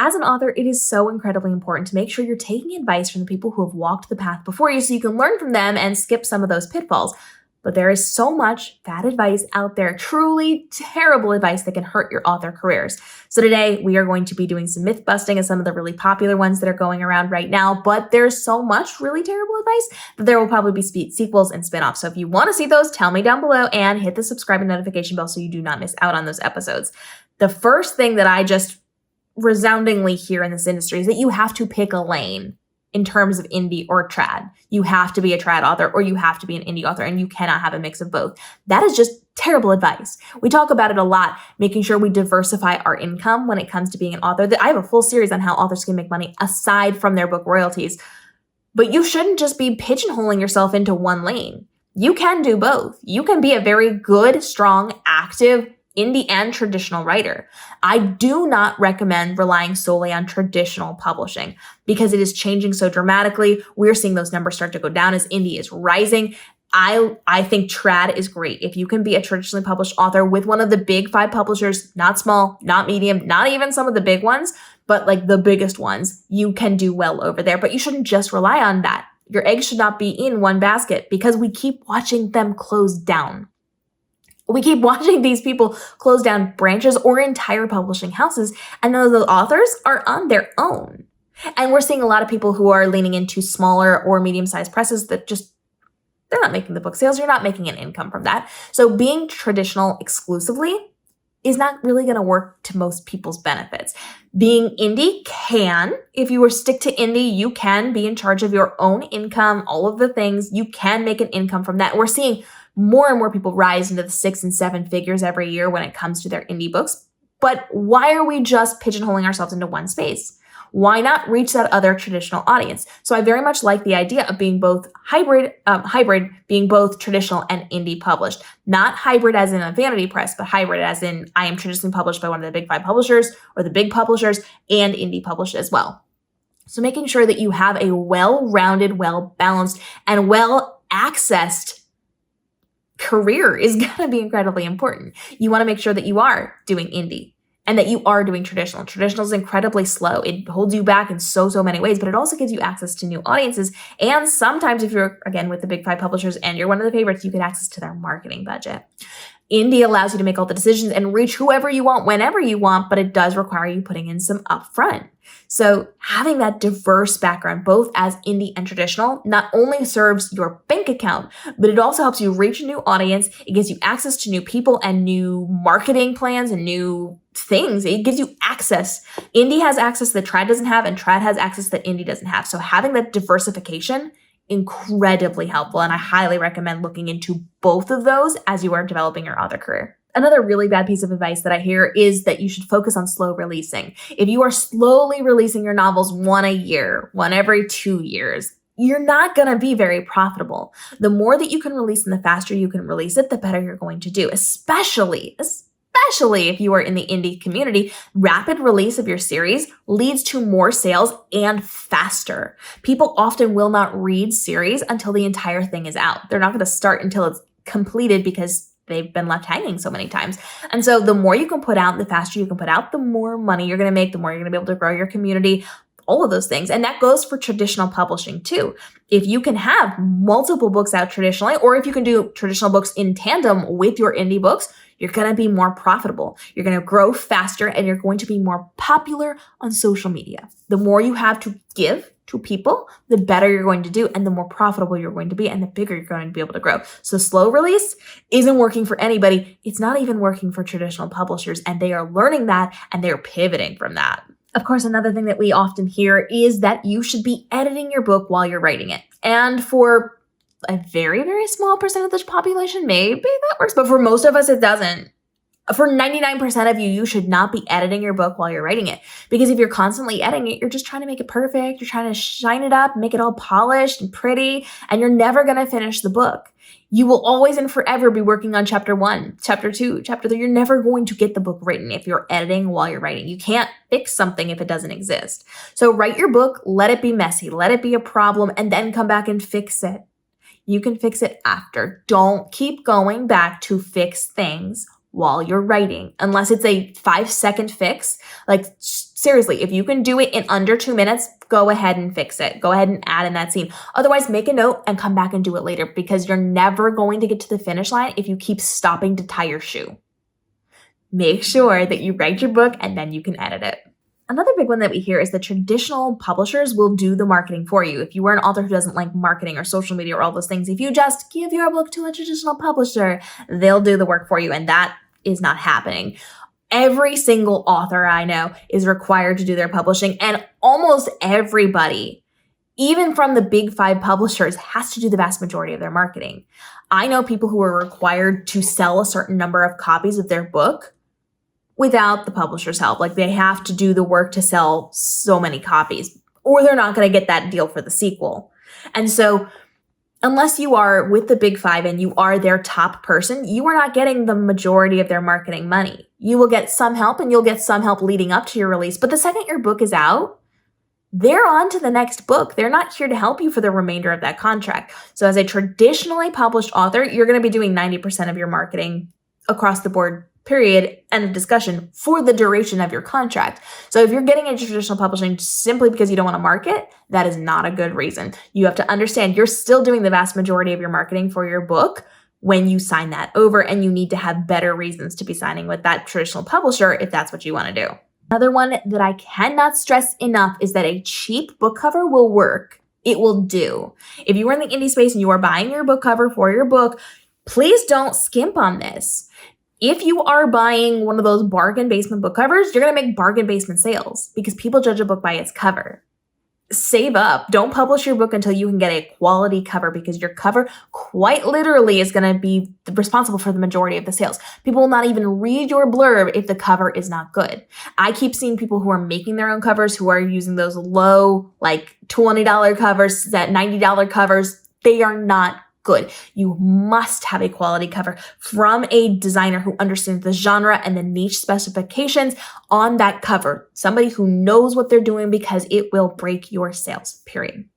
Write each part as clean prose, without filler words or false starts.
as an author, it is so incredibly important to make sure you're taking advice from the people who have walked the path before you so you can learn from them and skip some of those pitfalls. But there is so much bad advice out there, truly terrible advice that can hurt your author careers. So today we are going to be doing some myth busting of some of the really popular ones that are going around right now, but there's so much really terrible advice that there will probably be sequels and spinoffs. So if you want to see those, tell me down below and hit the subscribe and notification bell so you do not miss out on those episodes. The first thing that I just resoundingly hear in this industry is that you have to pick a lane. In terms of indie or trad, you have to be a trad author or you have to be an indie author, and you cannot have a mix of both. That is just terrible advice. We talk about it a lot, making sure we diversify our income when it comes to being an author. I have a full series on how authors can make money aside from their book royalties, but you shouldn't just be pigeonholing yourself into one lane. You can do both. You can be a very good, strong, active indie and traditional writer. I do not recommend relying solely on traditional publishing because it is changing so dramatically. We're seeing those numbers start to go down as indie is rising. I think trad is great. If you can be a traditionally published author with one of the big 5 publishers, not small, not medium, not even some of the big ones, but like the biggest ones, you can do well over there. But you shouldn't just rely on that. Your eggs should not be in one basket because we keep watching them close down. We keep watching these people close down branches or entire publishing houses, and those authors are on their own. And we're seeing a lot of people who are leaning into smaller or medium-sized presses that they're not making the book sales. You're not making an income from that. So being traditional exclusively is not really going to work to most people's benefits. Being indie can, if you were stick to indie, you can be in charge of your own income, all of the things. You can make an income from that. We're seeing more and more people rise into the 6 and 7 figures every year when it comes to their indie books. But why are we just pigeonholing ourselves into one space? Why not reach that other traditional audience? So I very much like the idea of being both hybrid, being both traditional and indie published. Not hybrid as in a vanity press, but hybrid as in I am traditionally published by one of the big 5 publishers or the big publishers and indie published as well. So making sure that you have a well-rounded, well-balanced, and well-accessed career is going to be incredibly important. You want to make sure that you are doing indie and that you are doing traditional. Traditional is incredibly slow. It holds you back in so many ways, but it also gives you access to new audiences. And sometimes if you're, again, with the big 5 publishers and you're one of the favorites, you get access to their marketing budget. Indie allows you to make all the decisions and reach whoever you want, whenever you want, but it does require you putting in some upfront. So having that diverse background, both as indie and traditional, not only serves your bank account, but it also helps you reach a new audience. It gives you access to new people and new marketing plans and new things. It gives you access. Indie has access that trad doesn't have, and trad has access that indie doesn't have. So having that diversification, incredibly helpful. And I highly recommend looking into both of those as you are developing your author career. Another really bad piece of advice that I hear is that you should focus on slow releasing. If you are slowly releasing your novels one a year, one every 2 years, you're not going to be very profitable. The more that you can release and the faster you can release it, the better you're going to do, especially if you are in the indie community. Rapid release of your series leads to more sales and faster. People often will not read series until the entire thing is out. They're not going to start until it's completed because they've been left hanging so many times. And so the more you can put out, the faster you can put out, the more money you're going to make, the more you're going to be able to grow your community, all of those things. And that goes for traditional publishing too. If you can have multiple books out traditionally, or if you can do traditional books in tandem with your indie books, you're going to be more profitable. You're going to grow faster and you're going to be more popular on social media. The more you have to give to people, the better you're going to do and the more profitable you're going to be and the bigger you're going to be able to grow. So slow release isn't working for anybody. It's not even working for traditional publishers, and they are learning that and they're pivoting from that. Of course, another thing that we often hear is that you should be editing your book while you're writing it. And for a very, very small percent of the population, maybe that works, but for most of us, it doesn't. For 99% of you, you should not be editing your book while you're writing it. Because if you're constantly editing it, you're just trying to make it perfect. You're trying to shine it up, make it all polished and pretty, and you're never going to finish the book. You will always and forever be working on chapter 1, chapter 2, chapter 3. You're never going to get the book written if you're editing while you're writing. You can't fix something if it doesn't exist. So write your book, let it be messy, let it be a problem, and then come back and fix it. You can fix it after. Don't keep going back to fix things while you're writing, unless it's a 5-second fix. Like seriously, if you can do it in under 2 minutes, go ahead and fix it. Go ahead and add in that scene. Otherwise, make a note and come back and do it later, because you're never going to get to the finish line if you keep stopping to tie your shoe. Make sure that you write your book and then you can edit it. Another big one that we hear is that traditional publishers will do the marketing for you. If you are an author who doesn't like marketing or social media or all those things, if you just give your book to a traditional publisher, they'll do the work for you, and that is not happening. Every single author I know is required to do their publishing, and almost everybody, even from the big 5 publishers, has to do the vast majority of their marketing. I know people who are required to sell a certain number of copies of their book without the publisher's help. Like they have to do the work to sell so many copies, or they're not going to get that deal for the sequel. And so unless you are with the big 5 and you are their top person, you are not getting the majority of their marketing money. You will get some help, and you'll get some help leading up to your release. But the second your book is out, they're on to the next book. They're not here to help you for the remainder of that contract. So as a traditionally published author, you're going to be doing 90% of your marketing across the board, period, end of discussion, for the duration of your contract. So if you're getting into traditional publishing simply because you don't want to market, that is not a good reason. You have to understand you're still doing the vast majority of your marketing for your book when you sign that over, and you need to have better reasons to be signing with that traditional publisher if that's what you want to do. Another one that I cannot stress enough is that a cheap book cover will work. It will do. If you are in the indie space and you are buying your book cover for your book, please don't skimp on this. If you are buying one of those bargain basement book covers, you're going to make bargain basement sales because people judge a book by its cover. Save up. Don't publish your book until you can get a quality cover, because your cover quite literally is going to be responsible for the majority of the sales. People will not even read your blurb if the cover is not good. I keep seeing people who are making their own covers, who are using those low, like $20 covers, that $90 covers. They are not good. You must have a quality cover from a designer who understands the genre and the niche specifications on that cover. Somebody who knows what they're doing, because it will break your sales, period.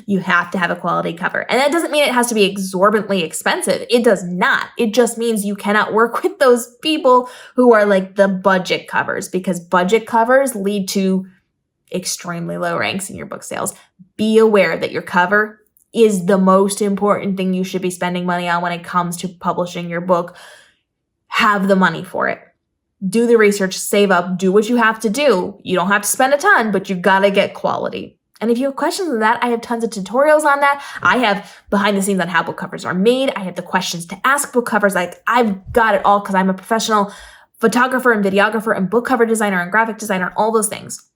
You have to have a quality cover. And that doesn't mean it has to be exorbitantly expensive. It does not. It just means you cannot work with those people who are like the budget covers, because budget covers lead to extremely low ranks in your book sales. Be aware that your cover is the most important thing you should be spending money on when it comes to publishing your book. Have the money for it. Do the research, save up, do what you have to do. You don't have to spend a ton, but you gotta get quality. And if you have questions on that, I have tons of tutorials on that. I have behind the scenes on how book covers are made. I have the questions to ask book covers. Like, I've got it all because I'm a professional photographer and videographer and book cover designer and graphic designer, all those things.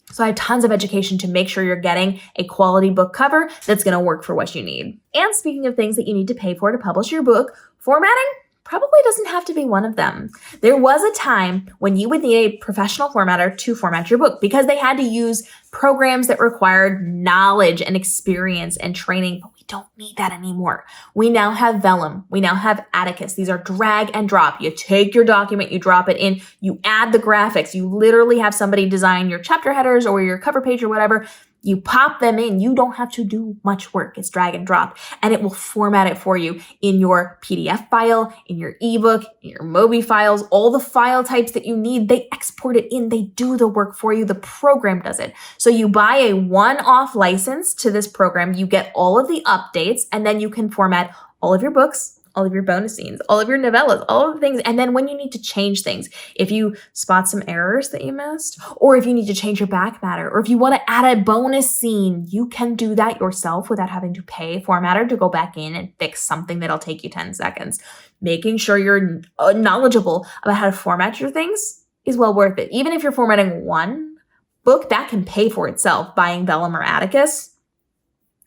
So I have tons of education to make sure you're getting a quality book cover that's going to work for what you need. And speaking of things that you need to pay for to publish your book, formatting probably doesn't have to be one of them. There was a time when you would need a professional formatter to format your book because they had to use programs that required knowledge and experience and training, but we don't need that anymore. We now have Vellum. We now have Atticus. These are drag and drop. You take your document, you drop it in, you add the graphics. You literally have somebody design your chapter headers or your cover page or whatever. You pop them in. You don't have to do much work. It's drag and drop, and it will format it for you in your PDF file, in your ebook, in your Mobi files, all the file types that you need. They export it in. They do the work for you. The program does it. So you buy a one-off license to this program. You get all of the updates, and then you can format all of your books, all of your bonus scenes, all of your novellas, all of the things. And then when you need to change things, if you spot some errors that you missed, or if you need to change your back matter, or if you want to add a bonus scene, you can do that yourself without having to pay a formatter to go back in and fix something that'll take you 10 seconds. Making sure you're knowledgeable about how to format your things is well worth it. Even if you're formatting one book, that can pay for itself. Buying Vellum or Atticus,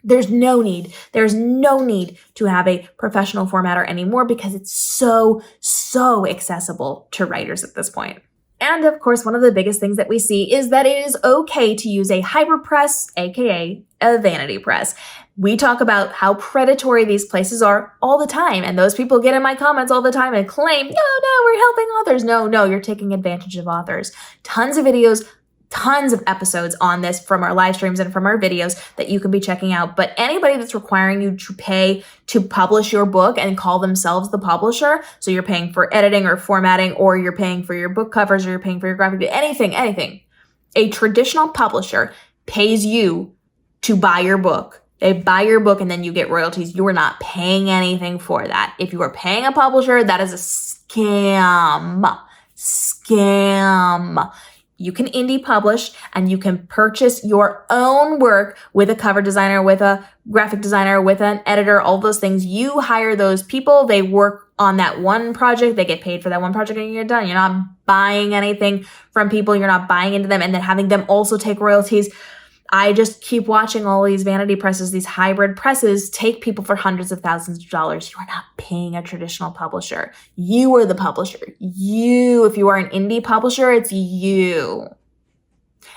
there's no need to have a professional formatter anymore because it's so accessible to writers at this point. And of course, one of the biggest things that we see is that it is okay to use a hybrid press, aka a vanity press. We talk about how predatory these places are all the time, and those people get in my comments all the time and claim, no, we're helping authors. No, you're taking advantage of authors. Tons of videos tons of episodes on this from our live streams and from our videos that you can be checking out. But anybody that's requiring you to pay to publish your book and call themselves the publisher, so you're paying for editing or formatting, or you're paying for your book covers, or you're paying for your graphic, anything, a traditional publisher pays you to buy your book. They buy your book and then you get royalties. You are not paying anything for that. If you are paying a publisher, that is a scam. You can indie publish and you can purchase your own work with a cover designer, with a graphic designer, with an editor, all those things. You hire those people. They work on that one project. They get paid for that one project and you get done. You're not buying anything from people. You're not buying into them and then having them also take royalties. I just keep watching all these vanity presses, these hybrid presses, take people for hundreds of thousands of dollars. You are not paying a traditional publisher. You are the publisher. If you are an indie publisher, it's you.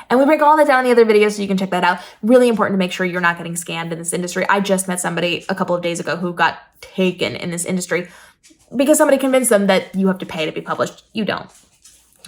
And we break all that down in the other videos, so you can check that out. Really important to make sure you're not getting scammed in this industry. I just met somebody a couple of days ago who got taken in this industry because somebody convinced them that you have to pay to be published. You don't.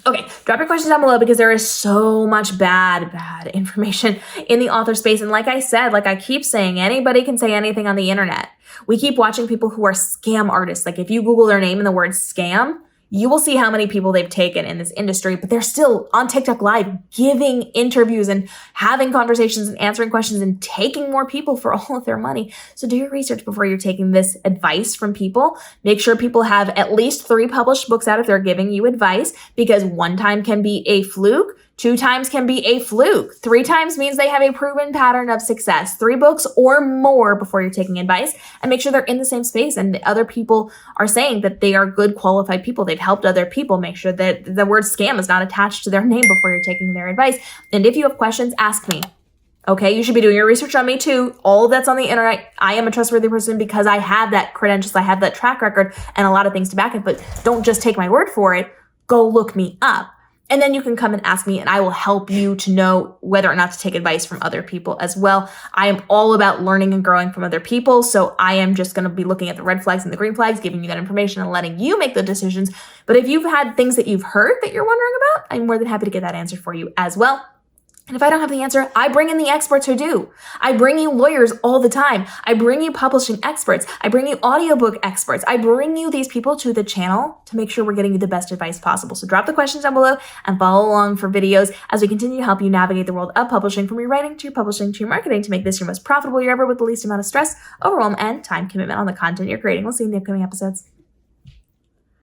Okay, drop your questions down below because there is so much bad information in the author space. And like I said, like I keep saying, anybody can say anything on the internet. We keep watching people who are scam artists. Like if you Google their name and the word scam, you will see how many people they've taken in this industry, but they're still on TikTok Live giving interviews and having conversations and answering questions and taking more people for all of their money. So do your research before you're taking this advice from people. Make sure people have at least 3 published books out if they're giving you advice, because 1 time can be a fluke. 2 times can be a fluke. 3 times means they have a proven pattern of success. 3 books or more before you're taking advice, and make sure they're in the same space and the other people are saying that they are good, qualified people. They've helped other people. Make sure that the word scam is not attached to their name before you're taking their advice. And if you have questions, ask me. Okay, you should be doing your research on me too. All of that's on the internet. I am a trustworthy person because I have that credentials, I have that track record and a lot of things to back it, but don't just take my word for it. Go look me up. And then you can come and ask me and I will help you to know whether or not to take advice from other people as well. I am all about learning and growing from other people. So I am just going to be looking at the red flags and the green flags, giving you that information and letting you make the decisions. But if you've had things that you've heard that you're wondering about, I'm more than happy to get that answer for you as well. And if I don't have the answer, I bring in the experts who do. I bring you lawyers all the time. I bring you publishing experts. I bring you audiobook experts. I bring you these people to the channel to make sure we're getting you the best advice possible. So drop the questions down below and follow along for videos as we continue to help you navigate the world of publishing, from your writing to your publishing to your marketing, to make this your most profitable year ever with the least amount of stress, overwhelm, and time commitment on the content you're creating. We'll see you in the upcoming episodes.